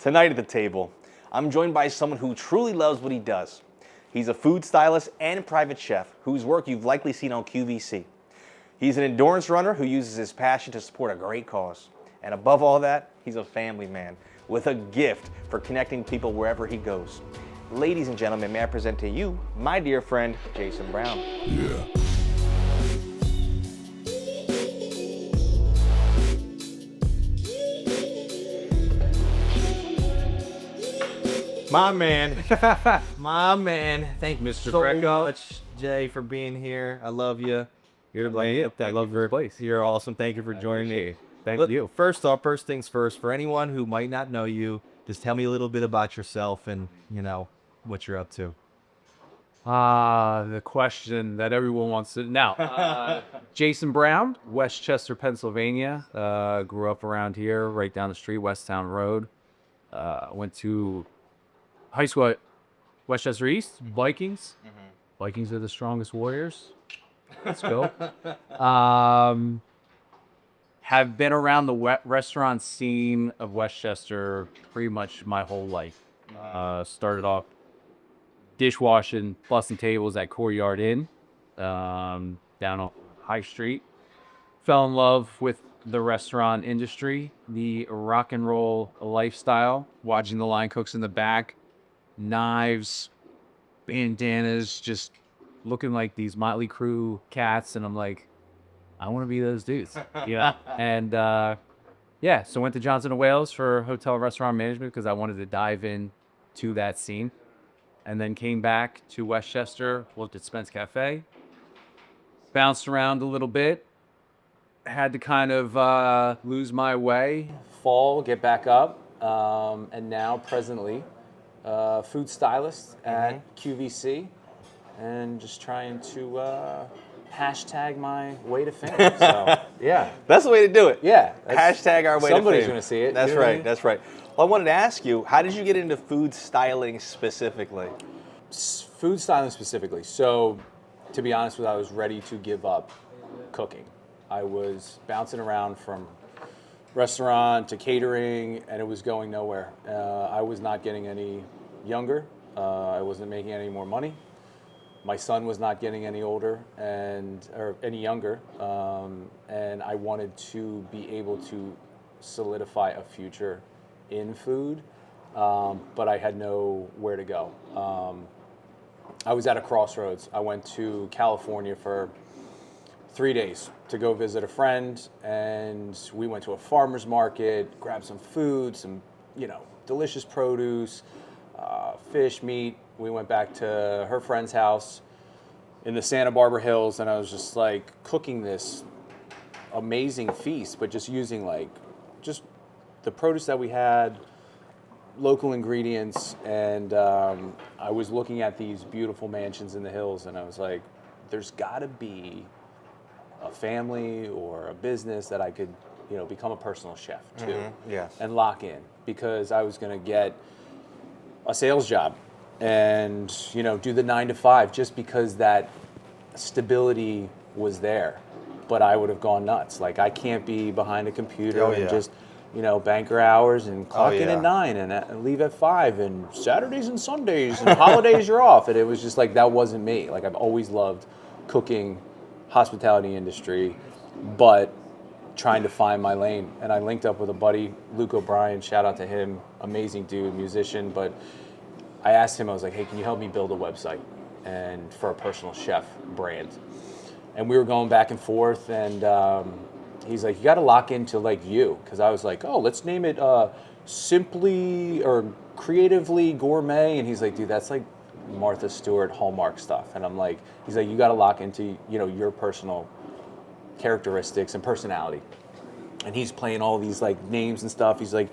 Tonight at the table, I'm joined by someone who truly loves what he does. He's a food stylist and private chef whose work you've likely seen on QVC. He's an endurance runner who uses his passion to support a great cause. And above all that, he's a family man with a gift for connecting people wherever he goes. Ladies and gentlemen, may I present to you my dear friend, Jason Brown. Yeah. My man. My man. Thank you Mr. so Greco. much, Jay, for being here. I love you. You're like, I love your place. You're awesome. Thank you for joining me. Thank you. First off, first things first, for anyone who might not know you, just tell me a little bit about yourself and, what you're up to. The question that everyone wants to know. Jason Brown, Westchester, Pennsylvania. Grew up around here, right down the street, Westtown Road. Went to high school at Westchester East, Vikings. Vikings are the strongest warriors. Let's go. Have been around the restaurant scene of Westchester pretty much my whole life. Started off dishwashing, busting tables at Courtyard Inn, down on High Street. Fell in love with the restaurant industry, the rock and roll lifestyle, watching the line cooks in the back, knives, bandanas, just looking like these Motley Crue cats, and I'm like, I want to be those dudes. Yeah. And so went to Johnson & Wales for hotel restaurant management because I wanted to dive in to that scene. And then came back to Westchester, worked at Spence Cafe, bounced around a little bit, had to kind of lose my way, fall, get back up, and now presently food stylist at QVC, and just trying to hashtag my way to fame. So yeah, That's the way to do it. yeah. Hashtag our way to fame. Somebody's gonna see it. That's you know what I right. mean? That's right. Well, I wanted to ask you, how did you get into food styling specifically? Food styling specifically. So, to be honest with you, I was ready to give up cooking. I was bouncing around from restaurant to catering, and it was going nowhere. I was not getting any younger. I wasn't making any more money. My son was not getting any older or any younger, and I wanted to be able to solidify a future in food, but I had nowhere to go. I was at a crossroads. I went to California for 3 days to go visit a friend, and we went to a farmer's market, grabbed some food, some delicious produce, fish, meat. We went back to her friend's house in the Santa Barbara Hills, and I was just like cooking this amazing feast, but just using just the produce that we had, local ingredients, and I was looking at these beautiful mansions in the hills, and I was like, there's gotta be a family or a business that I could, become a personal chef to, Yes. and lock in, because I was gonna get a sales job and do the 9 to 5 just because that stability was there. But I would have gone nuts. Like, I can't be behind a computer and just banker hours and clock in at 9 and leave at 5 and Saturdays and Sundays and holidays you're off. And it was just like, that wasn't me. Like, I've always loved cooking, hospitality industry, but trying to find my lane. And I linked up with a buddy, Luke O'Brien, shout out to him, amazing dude, musician. But I asked him, I was like, hey, can you help me build a website and for a personal chef brand? And we were going back and forth, and he's like, you got to lock into you, because I was like, oh, let's name it Simply or Creatively Gourmet. And he's like, dude, that's like Martha Stewart Hallmark stuff. And I'm like, he's like, you got to lock into your personal characteristics and personality. And he's playing all these names and stuff. He's like,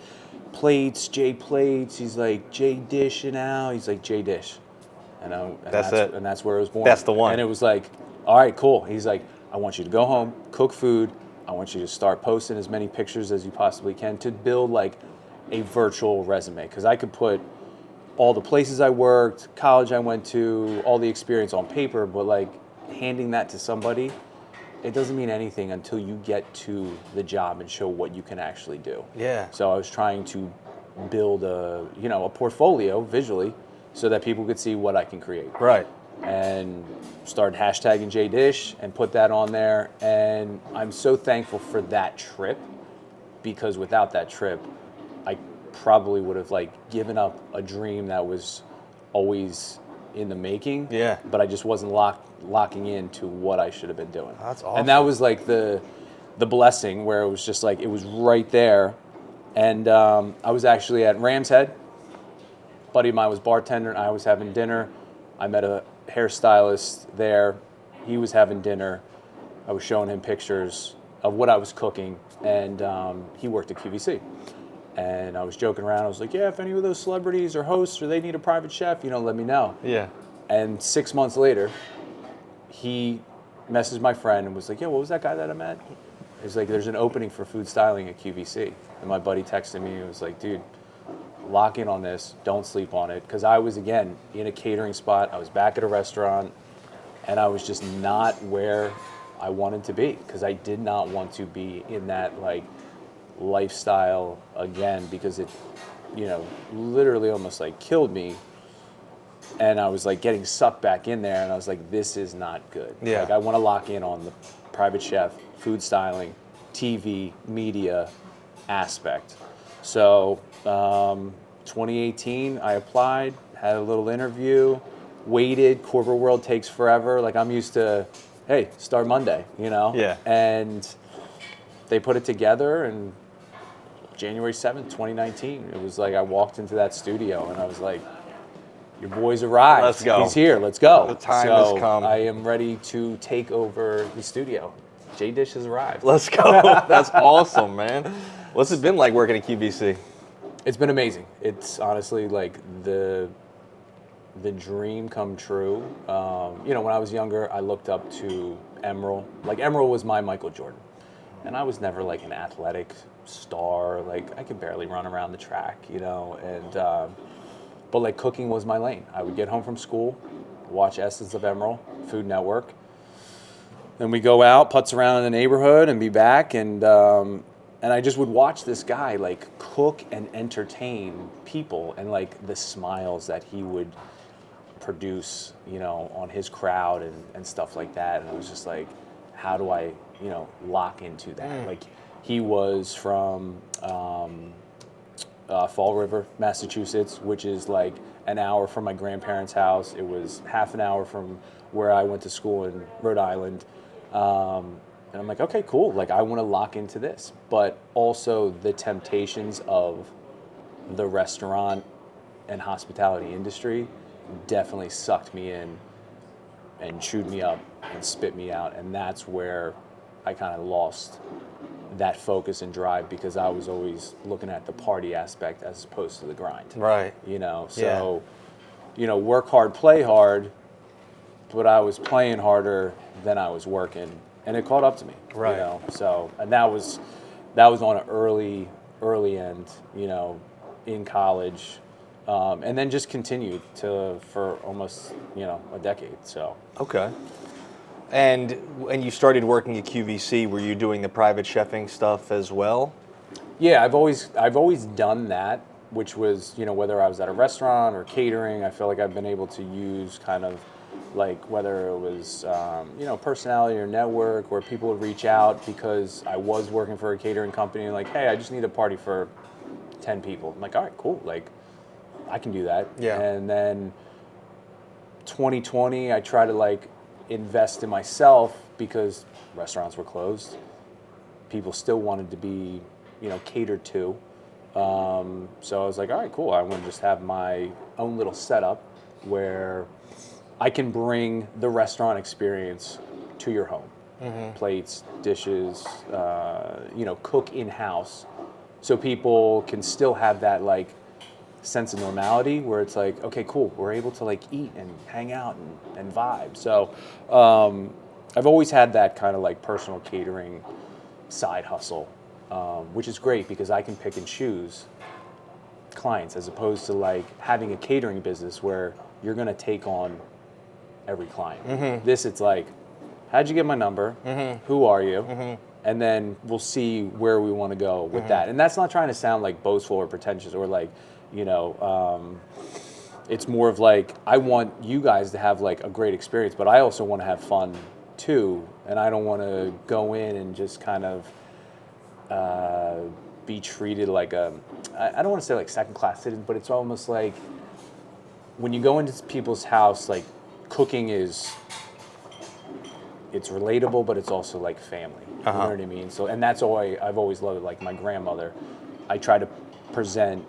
Plates, J Plates. He's like, J Dish and now. He's like, J Dish. And that's it. And that's where it was born. That's the one. And it was like, all right, cool. He's like, I want you to go home, cook food. I want you to start posting as many pictures as you possibly can to build a virtual resume. Because I could put all the places I worked, college I went to, all the experience on paper, but handing that to somebody, it doesn't mean anything until you get to the job and show what you can actually do. Yeah. So I was trying to build a portfolio visually so that people could see what I can create. Right. And started hashtagging JDish and put that on there. And I'm so thankful for that trip, because without that trip, I probably would have like given up a dream that was always in the making. Yeah. But I just wasn't locking into what I should have been doing. That's awesome. And that was like the blessing, where it was just like, it was right there. And I was actually at Ram's Head. Buddy of mine was bartender, and I was having dinner. I met a hairstylist there. He was having dinner. I was showing him pictures of what I was cooking, and he worked at QVC. And I was joking around. I was like, yeah, if any of those celebrities or hosts or they need a private chef, let me know. Yeah. And 6 months later, he messaged my friend and was like, yeah, what was that guy that I met? He's like, there's an opening for food styling at QVC. And my buddy texted me and was like, dude, lock in on this. Don't sleep on it. Because I was, again, in a catering spot. I was back at a restaurant. And I was just not where I wanted to be. Because I did not want to be in that, like, lifestyle again. Because it, literally almost, like, killed me. And I was, like, getting sucked back in there. And I was like, this is not good. Yeah. Like, I want to lock in on the private chef, food styling, TV, media aspect. So 2018, I applied, had a little interview, waited. Corporate world takes forever. Like, I'm used to, hey, start Monday, Yeah. And they put it together, and January 7th, 2019, it was like I walked into that studio and I was like, your boy's arrived. Let's go. He's here. Let's go. The time has come. I am ready to take over the studio. JDish has arrived. Let's go. That's awesome, man. What's it been like working at QVC? It's been amazing. It's honestly like the dream come true. When I was younger, I looked up to Emeril. Like, Emeril was my Michael Jordan. And I was never like an athletic star. Like, I could barely run around the track, but like, cooking was my lane. I would get home from school, watch Essence of Emeril, Food Network. Then we go out, putz around in the neighborhood, and be back. And I just would watch this guy like cook and entertain people, and like the smiles that he would produce, on his crowd and stuff like that. And I was just like, how do I, lock into that? Like, he was from Fall River, Massachusetts, which is like an hour from my grandparents' house. It was half an hour from where I went to school in Rhode Island. And I'm like, okay, cool. Like, I want to lock into this. But also the temptations of the restaurant and hospitality industry definitely sucked me in and chewed me up and spit me out. And that's where I kind of lost that focus and drive, because I was always looking at the party aspect as opposed to the grind. Right. So, work hard, play hard, but I was playing harder than I was working, and it caught up to me. Right. So, and that was on an early end, in college, and then just continued for almost, a decade. So. Okay. And when you started working at QVC, were you doing the private chefing stuff as well? Yeah, I've always done that, which was, whether I was at a restaurant or catering, I feel like I've been able to use kind of like, whether it was, personality or network, where people would reach out because I was working for a catering company and like, hey, I just need a party for 10 people. I'm like, all right, cool. Like, I can do that. Yeah. And then 2020, I tried to like invest in myself because restaurants were closed. People still wanted to be, catered to. So I was like, all right, cool. I want to just have my own little setup where I can bring the restaurant experience to your home. Mm-hmm. Plates, dishes, cook in-house. So people can still have that like sense of normality where it's like, okay, cool, we're able to like eat and hang out and vibe. So I've always had that kind of like personal catering side hustle, which is great because I can pick and choose clients as opposed to like having a catering business where you're going to take on every client. Mm-hmm. This, it's like, how'd you get my number? Mm-hmm. Who are you? Mm-hmm. and then we'll see where we want to go with that. And that's not trying to sound like boastful or pretentious or like, it's more of like, I want you guys to have like a great experience, but I also want to have fun too. And I don't want to go in and just kind of be treated like I don't want to say like second class citizen, but it's almost like when you go into people's house, like cooking it's relatable, but it's also like family. You know what I mean? So, and that's why I've always loved it. Like my grandmother, I try to present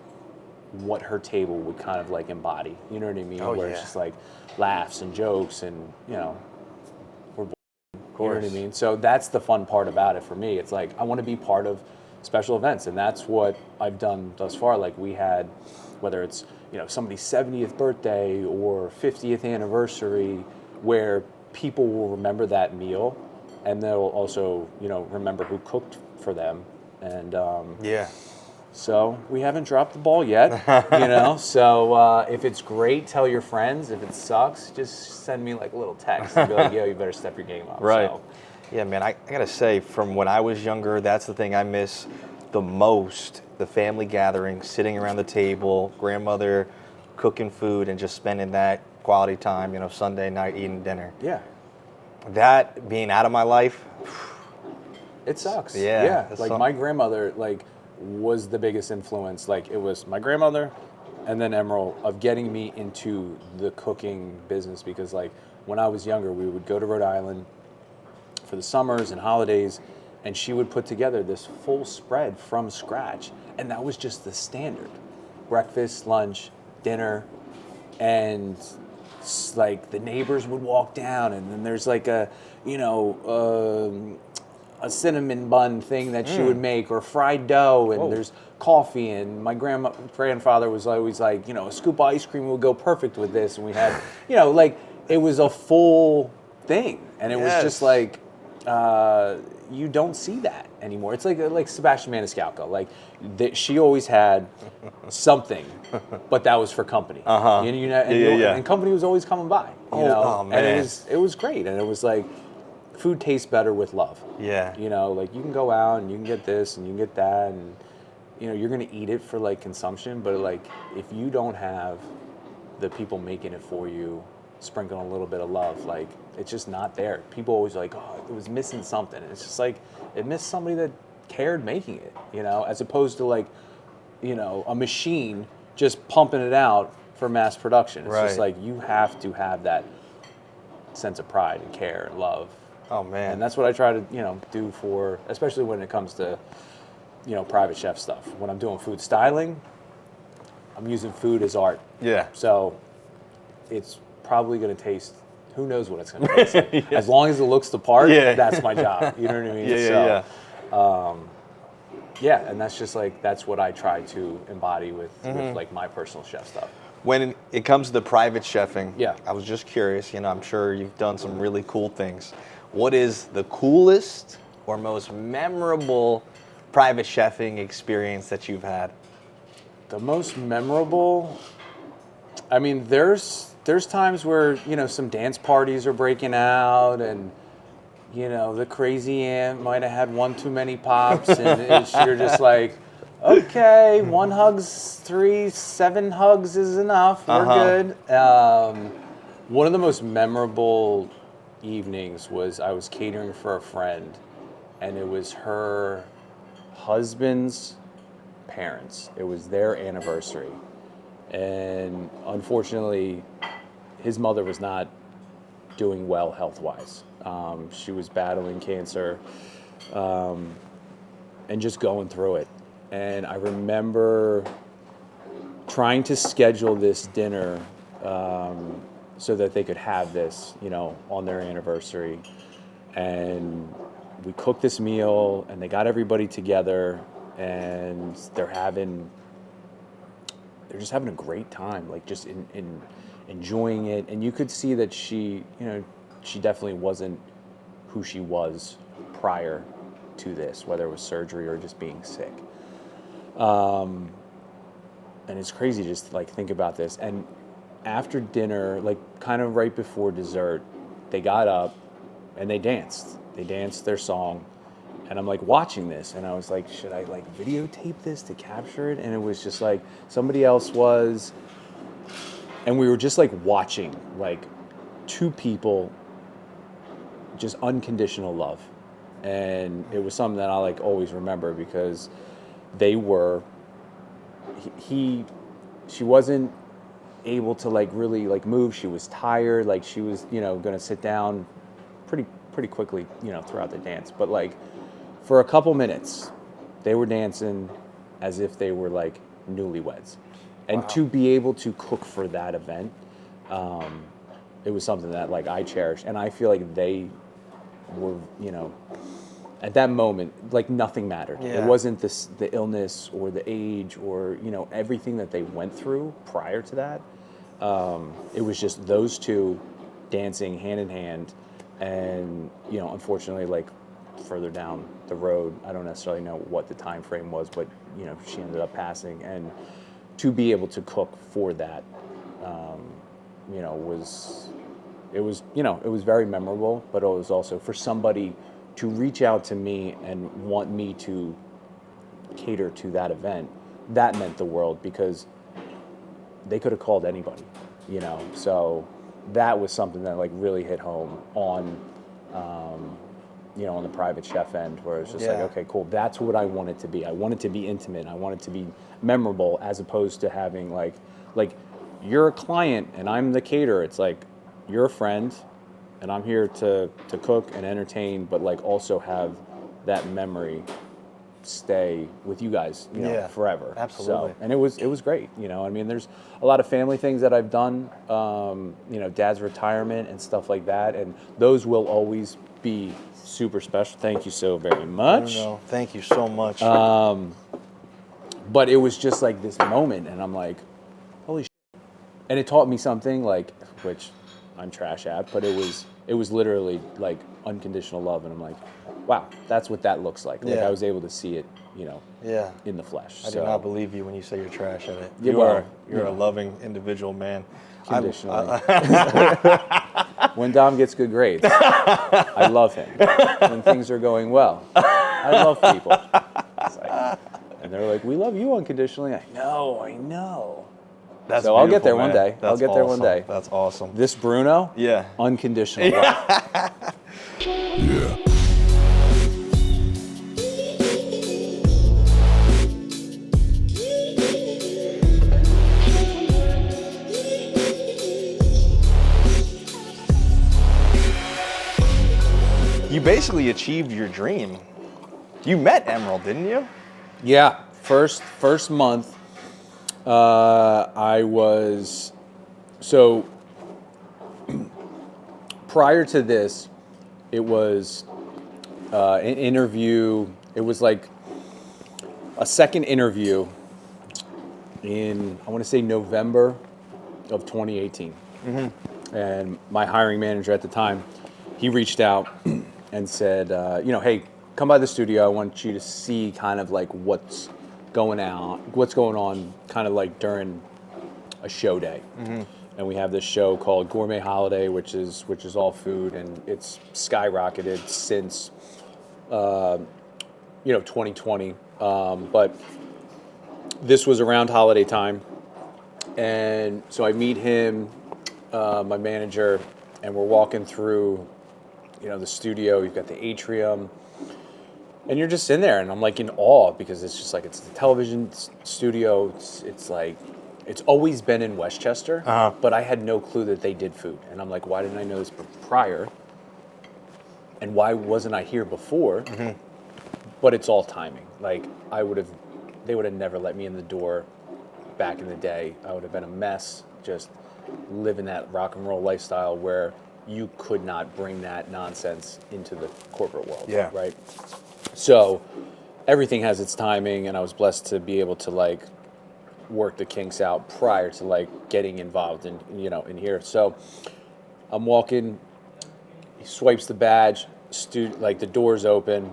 what her table would kind of like embody. You know what I mean? Where it's just like laughs and jokes and, we're you know what I mean? So that's the fun part about it for me. It's like I want to be part of special events, and that's what I've done thus far. Like we had, whether it's somebody's 70th birthday or 50th anniversary, where people will remember that meal, and they'll also remember who cooked for them, and so we haven't dropped the ball yet, So if it's great, tell your friends. If it sucks, just send me like a little text and be like, yo, you better step your game up. Right. So, yeah, man, I gotta say, from when I was younger, that's the thing I miss the most, the family gathering, sitting around the table, grandmother cooking food and just spending that quality time, Sunday night eating dinner. Yeah. That being out of my life, it sucks. Yeah. Like my grandmother, was the biggest influence. Like it was my grandmother and then Emeril of getting me into the cooking business, because like when I was younger, we would go to Rhode Island for the summers and holidays, and she would put together this full spread from scratch, and that was just the standard: breakfast, lunch, dinner, and like the neighbors would walk down, and then there's like a cinnamon bun thing that she would make, or fried dough, and there's coffee, and my grandfather was always like, a scoop of ice cream would go perfect with this, and we had, like it was a full thing, and it was just like, you don't see that anymore. It's like Sebastian Maniscalco, like she always had something, but that was for company. And company was always coming by, man. And it was great, and it was like, food tastes better with love. Yeah. Like you can go out and you can get this and you can get that, and you're gonna eat it for like consumption, but like if you don't have the people making it for you sprinkling a little bit of love, like it's just not there. People always like, oh, it was missing something. And it's just like it missed somebody that cared making it, as opposed to like, a machine just pumping it out for mass production. It's just like you have to have that sense of pride and care and love. Oh man. And that's what I try to, do for, especially when it comes to, private chef stuff. When I'm doing food styling, I'm using food as art. Yeah. So it's probably going to taste, who knows what it's going to taste. As long as it looks the part, that's my job. You know what I mean? Yeah, and that's just like, that's what I try to embody with like my personal chef stuff. When it comes to the private chefing, Yeah. I was just curious, I'm sure you've done some really cool things. What is the coolest or most memorable private chefing experience that you've had? The most memorable, I mean, there's times where, some dance parties are breaking out, and, the crazy aunt might have had one too many pops, and you're just like, okay, 1 hug's 3, 7 hugs is enough. We're good. One of the most memorable evenings was I was catering for a friend, and it was her husband's parents. It was their anniversary, and unfortunately, his mother was not doing well health-wise. She was battling cancer, and just going through it. And I remember trying to schedule this dinner so that they could have this, on their anniversary. And we cooked this meal, and they got everybody together, and they're just having a great time, like just in enjoying it. And you could see that she definitely wasn't who she was prior to this, whether it was surgery or just being sick. And it's crazy just to like think about this. And after dinner, like kind of right before dessert, they got up and they danced. They danced their song, And I'm like watching this, and I was like, should I like videotape this to capture it? And it was just like somebody else was, and we were just like watching like two people, just unconditional love. And it was something that I like always remember because they were, she wasn't able to like really like move. She was tired, like she was, you know, gonna sit down pretty quickly, you know, throughout the dance. But like for a couple minutes, they were dancing as if they were like newlyweds. And Wow. to be able to cook for that event, it was something that like I cherished. And I feel like they were, you know, at that moment, like nothing mattered. Yeah. It wasn't the illness or the age or, you know, everything that they went through prior to that. It was just those two dancing hand in hand. And, you know, unfortunately, like further down the road, I don't necessarily know what the time frame was, but, you know, she ended up passing. And to be able to cook for that, you know, it was very memorable, but it was also for somebody to reach out to me and want me to cater to that event. That meant the world because they could have called anybody, you know. So that was something that like really hit home on, you know, on the private chef end, where it's just like, okay, cool. That's what I want it to be. I want it to be intimate. I want it to be memorable, as opposed to having like you're a client and I'm the caterer. It's like you're a friend and I'm here to cook and entertain, but like also have that memory stay with you guys, you know, forever. Absolutely. So, and it was great. You know, I mean, there's a lot of family things that I've done, you know, dad's retirement and stuff like that. And those will always be super special. Thank you so very much. No, thank you so much. But it was just like this moment, and I'm like, holy shit. And it taught me something, like, which I'm trash at, but it was literally like unconditional love. And I'm like, wow, that's what that looks like. Like I was able to see it, you know, in the flesh. I do not believe you when you say you're trash at it. You're A loving individual, man. Conditionally. When Dom gets good grades, I love him. When things are going well, I love people. It's like, and they're like, we love you unconditionally. I know. That's so I'll get there man. one day. That's there awesome. one day. That's awesome. This Bruno, unconditional love. You basically achieved your dream. You met Emeril, didn't you? Yeah, first month, I was, so prior to this, it was an interview. It was like a second interview in, I want to say November of 2018. And my hiring manager at the time, he reached out and said, you know, hey, come by the studio. I want you to see kind of like what's going on kind of like during a show day. And we have this show called Gourmet Holiday, which is all food, and it's skyrocketed since, you know, 2020. But this was around holiday time. And so I meet him, my manager, and we're walking through, you know, the studio. You've got the atrium, and you're just in there, and I'm like in awe because it's just like, it's the television studio. It's like, it's always been in Westchester, but I had no clue that they did food. And I'm like, why didn't I know this prior? And why wasn't I here before? But it's all timing. Like they would have never let me in the door back in the day. I would have been a mess, just living that rock and roll lifestyle where you could not bring that nonsense into the corporate world. Right? So everything has its timing, and I was blessed to be able to like work the kinks out prior to like getting involved in, you know, in here. So I'm walking, he swipes the badge, like the door's open,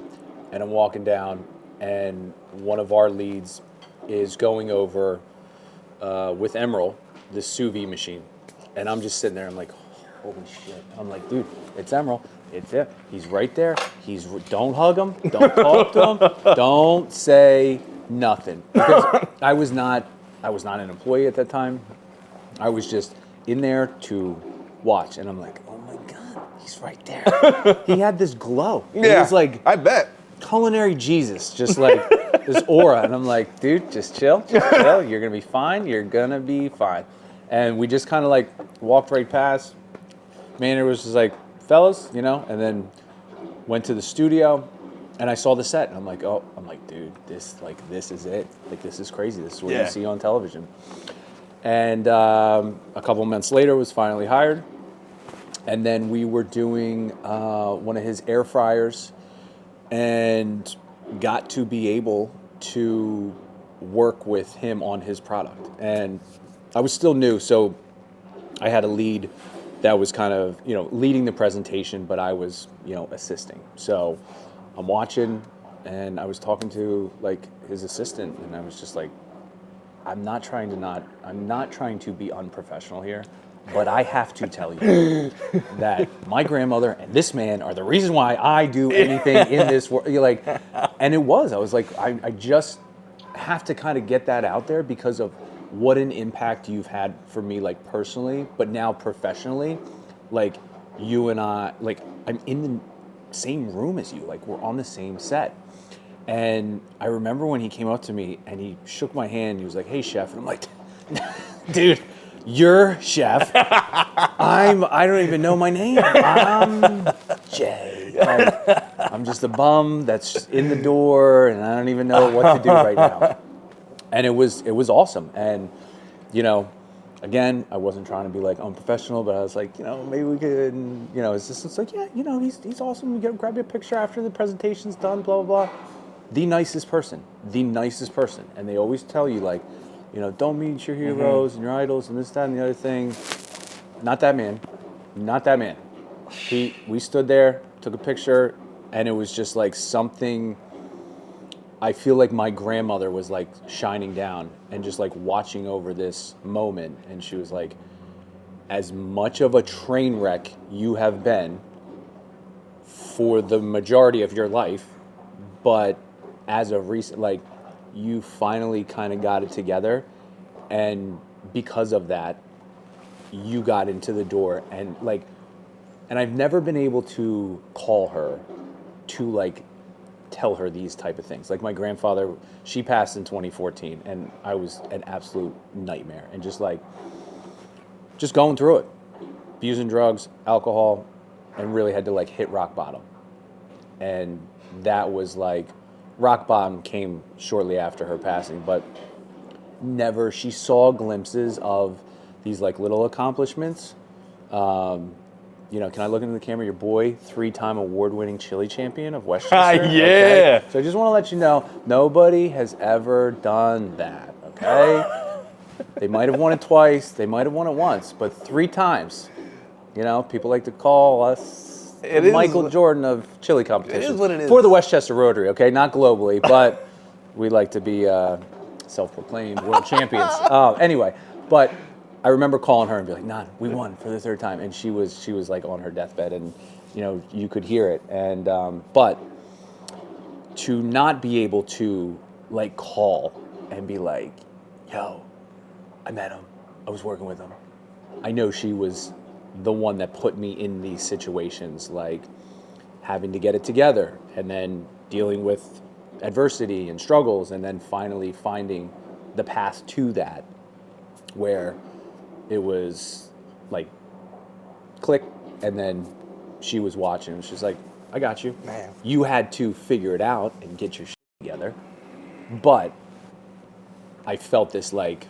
and I'm walking down, and one of our leads is going over with Emeril, the sous vide machine. And I'm just sitting there, I'm like, holy shit. I'm like, dude, it's Emeril. It's him. He's right there. Don't hug him. Don't talk to him. Don't say nothing. Because I was not an employee at that time. I was just in there to watch, and I'm like, oh my God, he's right there. He had this glow. He was like, I bet. culinary Jesus, just like this aura. And I'm like, dude, just chill. You're going to be fine. You're going to be fine. And we just kind of like walked right past. Manager was just like, fellas, and then went to the studio, and I saw the set, and I'm like, dude, this is it. Like, this is crazy. This is what you see on television. And a couple months later, was finally hired. And then we were doing one of his air fryers, and got to be able to work with him on his product. And I was still new, so I had a lead that was kind of, leading the presentation, but I was, assisting. So I'm watching, and I was talking to like his assistant, and I was just like, I'm not trying to be unprofessional here, but I have to tell you that my grandmother and this man are the reason why I do anything in this world. You're like, and it was, I was like, I just have to kind of get that out there because of what an impact you've had for me, like personally, but now professionally, like you and I, like I'm in the same room as you, like we're on the same set. And I remember when he came up to me and he shook my hand, he was like, hey chef. And I'm like, dude, you're chef. I don't even know my name. I'm Jay. I'm just a bum that's in the door and I don't even know what to do right now. And it was awesome. And, again, I wasn't trying to be like unprofessional, but I was like, maybe we could, it's like, yeah, he's awesome. We grab your picture after the presentation's done, blah, blah, blah. The nicest person. And they always tell you like, don't meet your heroes and your idols and this, that, and the other thing. Not that man. We stood there, took a picture, and it was just like something. I feel like my grandmother was like shining down and just like watching over this moment. And she was like, as much of a train wreck you have been for the majority of your life, but as a recent, like you finally kind of got it together. And because of that, you got into the door and I've never been able to call her to like tell her these type of things. Like my grandfather, she passed in 2014 and I was an absolute nightmare and just going through it, abusing drugs, alcohol, and really had to like hit rock bottom. And that was like, rock bottom came shortly after her passing, but she saw glimpses of these like little accomplishments. Can I look into the camera? Your boy, 3-time award-winning chili champion of Westchester. Yeah. Okay? So I just want to let you know, nobody has ever done that. Okay. They might have won it twice. They might have won it once, but 3 times. People like to call us the Michael Jordan of chili competitions. It is what it is. For the Westchester Rotary, okay? Not globally, but we like to be self-proclaimed world champions. Anyway, but I remember calling her and be like, "Nah, we won for the 3rd time," and she was like on her deathbed, and you could hear it. And but to not be able to like call and be like, "Yo, I met him. I was working with him." I know she was the one that put me in these situations, like having to get it together, and then dealing with adversity and struggles, and then finally finding the path to that, where it was like click, and then she was watching. She's like, I got you. Man. You had to figure it out and get your shit together. But I felt this like,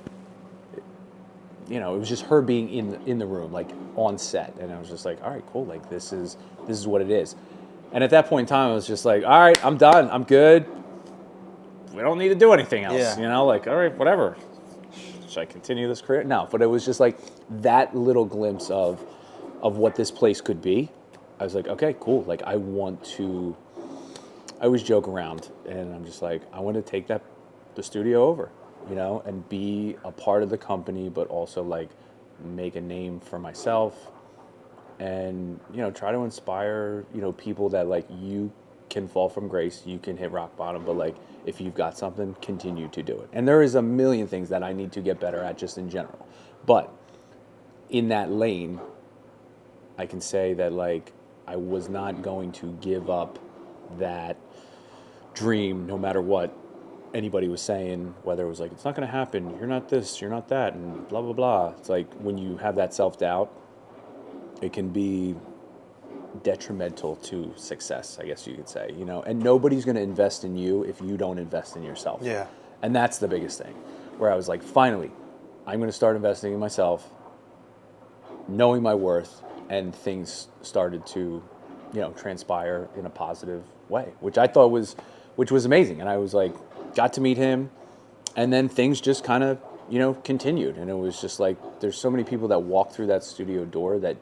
it was just her being in the room, like on set. And I was just like, all right, cool. Like this is what it is. And at that point in time, I was just like, all right, I'm done. I'm good. We don't need to do anything else. Yeah. Like, all right, whatever. Should I continue this career? No, but it was just like that little glimpse of what this place could be. I was like, okay, cool. Like I always joke around, and I'm just like, I want to take the studio over, and be a part of the company, but also like make a name for myself and, try to inspire, people that like you can fall from grace, you can hit rock bottom, but like if you've got something, continue to do it. And there is a million things that I need to get better at just in general. But in that lane, I can say that like I was not going to give up that dream no matter what anybody was saying, whether it was like, it's not going to happen, you're not this, you're not that, and blah, blah, blah. It's like when you have that self-doubt, it can be detrimental to success, I guess you could say, and nobody's going to invest in you if you don't invest in yourself. Yeah. And that's the biggest thing, where I was like, finally, I'm going to start investing in myself, knowing my worth, and things started to, transpire in a positive way, which I thought was amazing. And I was like, got to meet him, and then things just kind of, continued. And it was just like, there's so many people that walk through that studio door that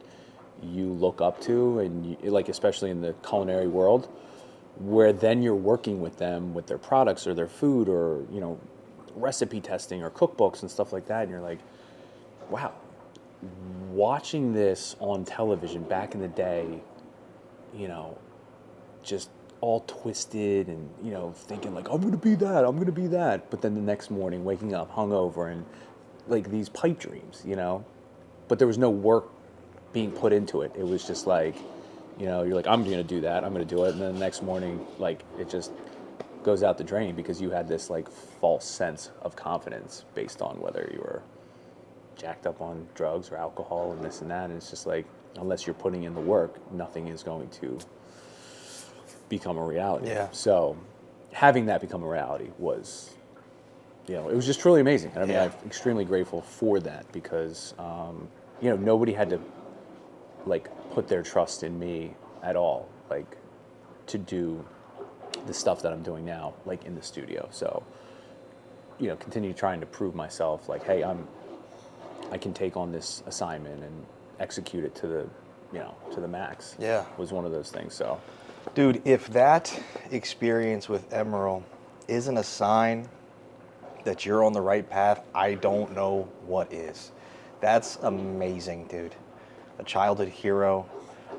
you look up to, and like, especially in the culinary world, where then you're working with them with their products or their food or, recipe testing or cookbooks and stuff like that. And you're like, wow, watching this on television back in the day, just all twisted and, thinking like, I'm going to be that. But then the next morning waking up hungover and like these pipe dreams, but there was no work being put into it. It was just like, you're like, I'm going to do that. I'm going to do it. And then the next morning, like, it just goes out the drain because you had this like false sense of confidence based on whether you were jacked up on drugs or alcohol and this and that. And it's just like, unless you're putting in the work, nothing is going to become a reality. Yeah. So having that become a reality was, it was just truly amazing. And I mean, Yeah. I'm extremely grateful for that because, nobody had to like put their trust in me at all, like to do the stuff that I'm doing now, like in the studio. So, continue trying to prove myself like, hey, I can take on this assignment and execute it to the max. Yeah. Was one of those things. So, Dude, if that experience with Emeril isn't a sign that you're on the right path, I don't know what is. That's amazing, dude. A childhood hero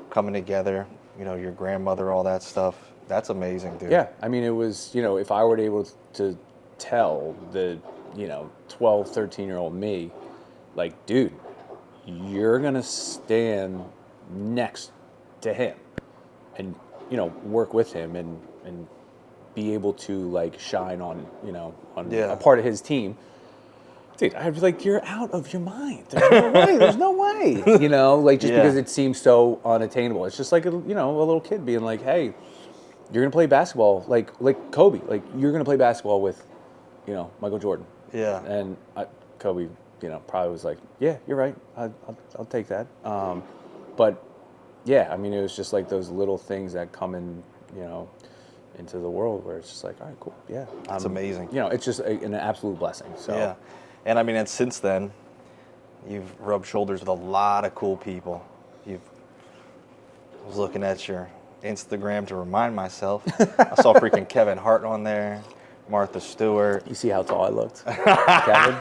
coming together, your grandmother, all that stuff. That's amazing, dude. yeah, I mean, it was, if I were able to tell the, 12, 13-year-old me, like, dude, you're going to stand next to him and, work with him and be able to, like, shine on, on a part of his team. Dude, I'd be like, you're out of your mind. There's no way. Like, just because it seems so unattainable. It's just like, a little kid being like, hey, you're going to play basketball, like Kobe. Like, you're going to play basketball with, Michael Jordan. Yeah. And Kobe, probably was like, yeah, you're right. I'll take that. But, yeah, I mean, it was just like those little things that come in, into the world where it's just like, all right, cool, yeah. That's amazing. It's just an absolute blessing. So. Yeah. And I mean, and since then, you've rubbed shoulders with a lot of cool people. I was looking at your Instagram to remind myself. I saw freaking Kevin Hart on there, Martha Stewart. You see how tall I looked? Kevin?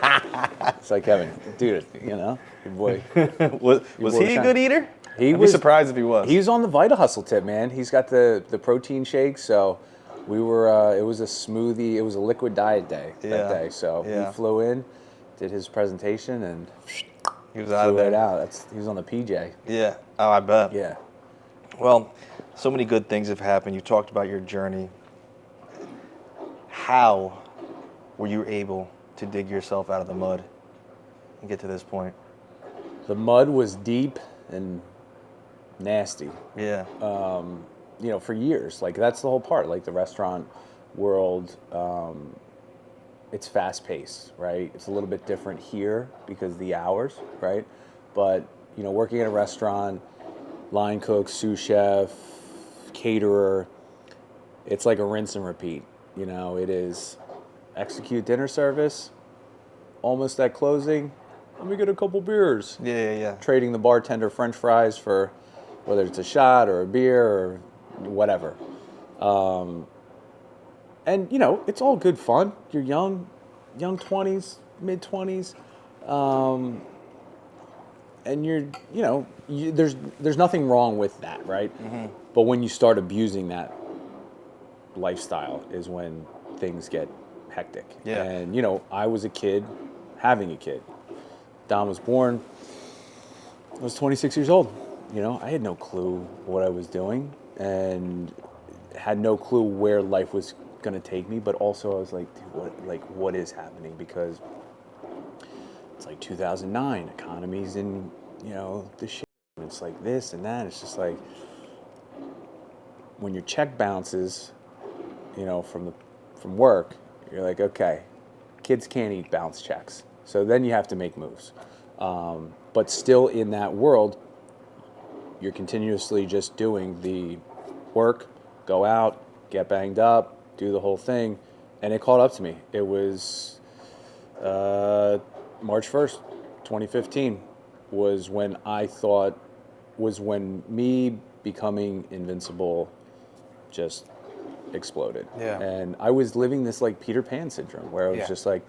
It's like, Kevin, dude, your boy. was he a good eater? I'd be surprised if he was. He was on the Vita Hustle tip, man. He's got the protein shake, so we were, it was a smoothie, it was a liquid diet day that day. So he flew in, did his presentation, and he was out of there. Right out. He was on the PJ. Yeah. Oh, I bet. Yeah. Well, so many good things have happened. You talked about your journey. How were you able to dig yourself out of the mud and get to this point? The mud was deep and nasty. Yeah. For years. Like, that's the whole part. Like, the restaurant world, it's fast paced, right? It's a little bit different here because of the hours, right? But, working at a restaurant, line cook, sous chef, caterer, it's like a rinse and repeat. It is execute dinner service, almost at closing, let me get a couple beers. Yeah. Trading the bartender French fries for whether it's a shot or a beer or whatever. And, it's all good fun. You're young 20s, mid 20s. and there's nothing wrong with that, right? But when you start abusing that lifestyle is when things get hectic. Yeah. And I was a kid having a kid. Don was born. I was 26 years old. I had no clue what I was doing and had no clue where life was going to take me. But also I was like, dude, what is happening? Because it's like 2009, economy's in, the shit. It's like this and that. It's just like when your check bounces, from work, you're like, okay, kids can't eat bounce checks. So then you have to make moves. But still in that world, you're continuously just doing the work, go out, get banged up, do the whole thing. And it caught up to me. It was March 1st, 2015 was when me becoming invincible just exploded. Yeah. And I was living this like Peter Pan syndrome where I was just like,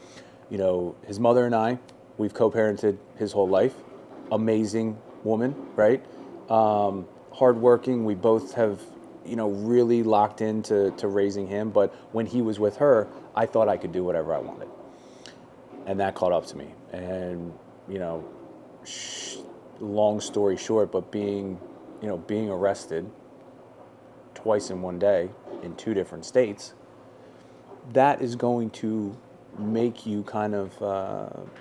his mother and I, we've co-parented his whole life. Amazing woman, right? Hardworking. We both have, really locked into raising him. But when he was with her, I thought I could do whatever I wanted. And that caught up to me. And, long story short, but being arrested twice in one day in 2 different states, that is going to make you kind of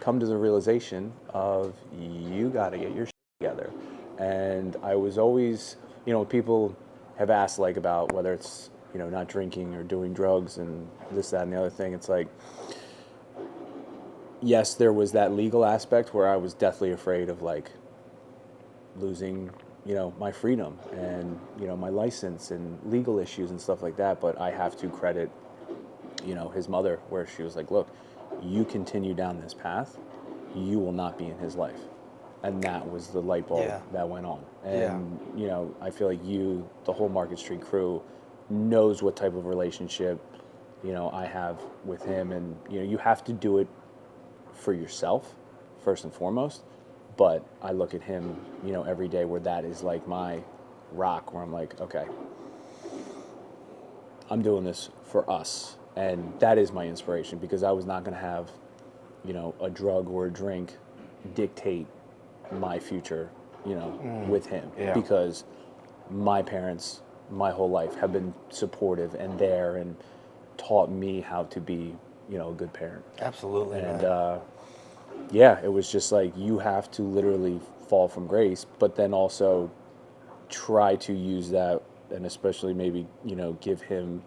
come to the realization of you got to get your shit together. And I was always, people have asked like about whether it's, not drinking or doing drugs and this, that, and the other thing. It's like, yes, there was that legal aspect where I was deathly afraid of like losing, my freedom and, my license and legal issues and stuff like that. But I have to credit, his mother, where she was like, look, you continue down this path, you will not be in his life. And that was the light bulb that went on. And, I feel like the whole Market Street crew knows what type of relationship, I have with him. And, you have to do it for yourself, first and foremost. But I look at him, every day where that is like my rock, where I'm like, okay, I'm doing this for us. And that is my inspiration, because I was not going to have, a drug or a drink dictate my future, with him. Yeah. Because my parents, my whole life, have been supportive and there and taught me how to be, a good parent. Absolutely. And, it was just like you have to literally fall from grace, but then also try to use that, and especially maybe, give him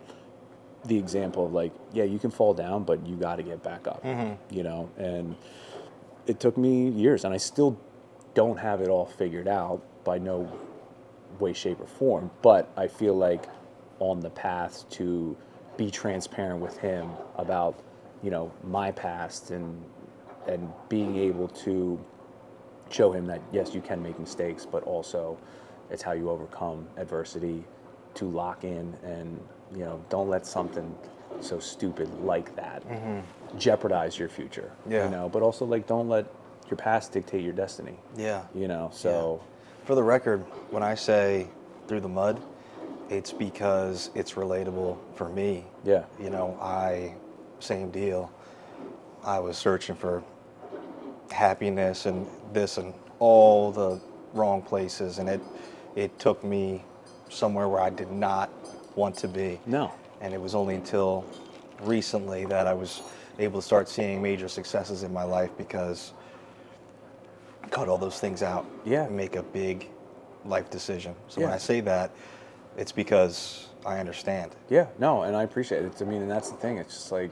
the example of like, yeah, you can fall down, but you got to get back up, and it took me years, and I still don't have it all figured out by no way, shape, or form, but I feel like on the path to be transparent with him about, my past and being able to show him that, yes, you can make mistakes, but also it's how you overcome adversity to lock in and, don't let something so stupid like that jeopardize your future, but also like don't let your past dictate your destiny. Yeah. So. Yeah. For the record, when I say through the mud, it's because it's relatable for me. Yeah. Same deal. I was searching for happiness and this and all the wrong places, and it took me somewhere where I did not want to be. No. And it was only until recently that I was able to start seeing major successes in my life, because I cut all those things out and make a big life decision. So when I say that, it's because I understand. Yeah, no, and I appreciate it. I mean, and that's the thing. It's just like,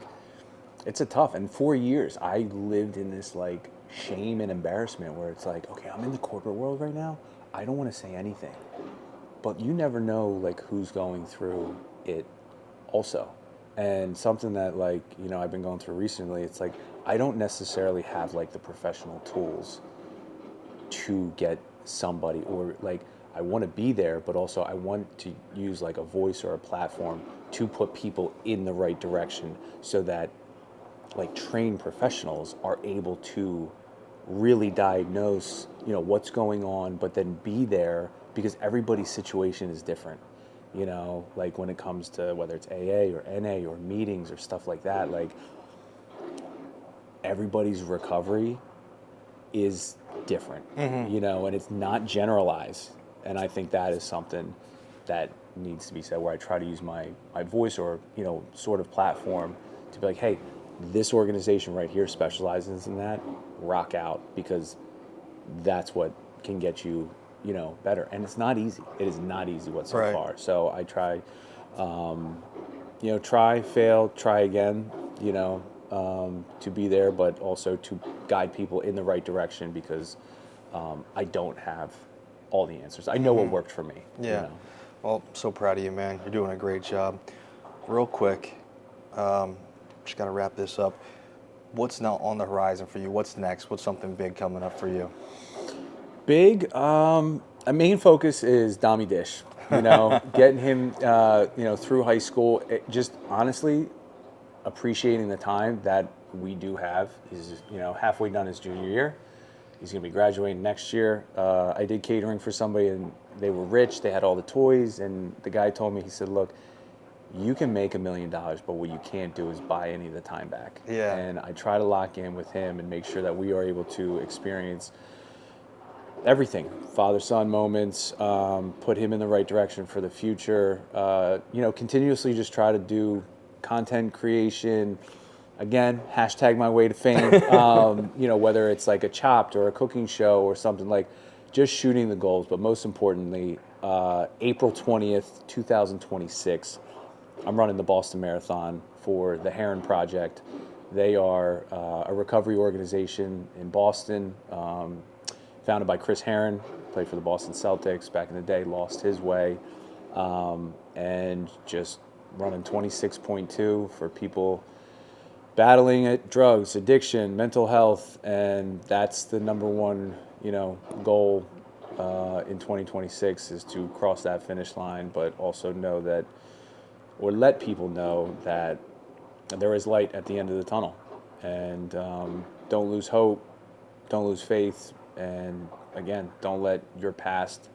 it's a tough, and for years I lived in this like shame and embarrassment where it's like, okay, I'm in the corporate world right now. I don't want to say anything, but you never know like who's going through it also. And something that like, I've been going through recently, it's like, I don't necessarily have like the professional tools to get somebody, or like, I want to be there, but also I want to use like a voice or a platform to put people in the right direction so that like trained professionals are able to really diagnose, what's going on, but then be there because everybody's situation is different. Like when it comes to whether it's AA or NA or meetings or stuff like that, like everybody's recovery is different, and it's not generalized. And I think that is something that needs to be said, where I try to use my voice or, sort of platform to be like, hey, this organization right here specializes in that, rock out, because that's what can get you, better. And it's not easy. It is not easy whatsoever. So I try, try, fail, try again, to be there, but also to guide people in the right direction, because I don't have all the answers. I know what worked for me. Yeah. Well, so proud of you, man. You're doing a great job. Real quick, just got to wrap this up. What's now on the horizon for you? What's next? What's something big coming up for you? Big, a main focus is Dami Dish. Getting him, through high school. Just honestly appreciating the time that we do have. He's, halfway done his junior year. He's going to be graduating next year. I did catering for somebody, and they were rich. They had all the toys, and the guy told me, he said, look, you can make $1 million, but what you can't do is buy any of the time back. Yeah. And I try to lock in with him and make sure that we are able to experience everything, father-son moments, put him in the right direction for the future. Continuously just try to do content creation. Again, hashtag my way to fame. Whether it's like a Chopped or a cooking show or something, like just shooting the goals. But most importantly, April 20th, 2026, I'm running the Boston Marathon for the Herren Project. They are a recovery organization in Boston, founded by Chris Herren, played for the Boston Celtics back in the day, lost his way, and just running 26.2 for people battling it, drugs, addiction, mental health, and that's the number one, goal in 2026 is to cross that finish line, but also know that, or let people know that there is light at the end of the tunnel, and don't lose hope, don't lose faith, and again, don't let your past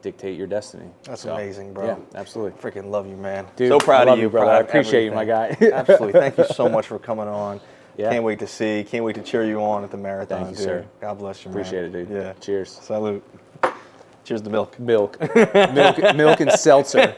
dictate your destiny. That's amazing, bro. Yeah, absolutely. Freaking love you, man. Dude, so proud of you, brother. I appreciate you, my guy. Absolutely. Thank you so much for coming on. Yeah. Can't wait to see. Can't wait to cheer you on at the marathon, Thank you, dude. sir. God bless you, man. Appreciate it, dude. Yeah. Cheers. Salute. Cheers to milk. Milk and seltzer.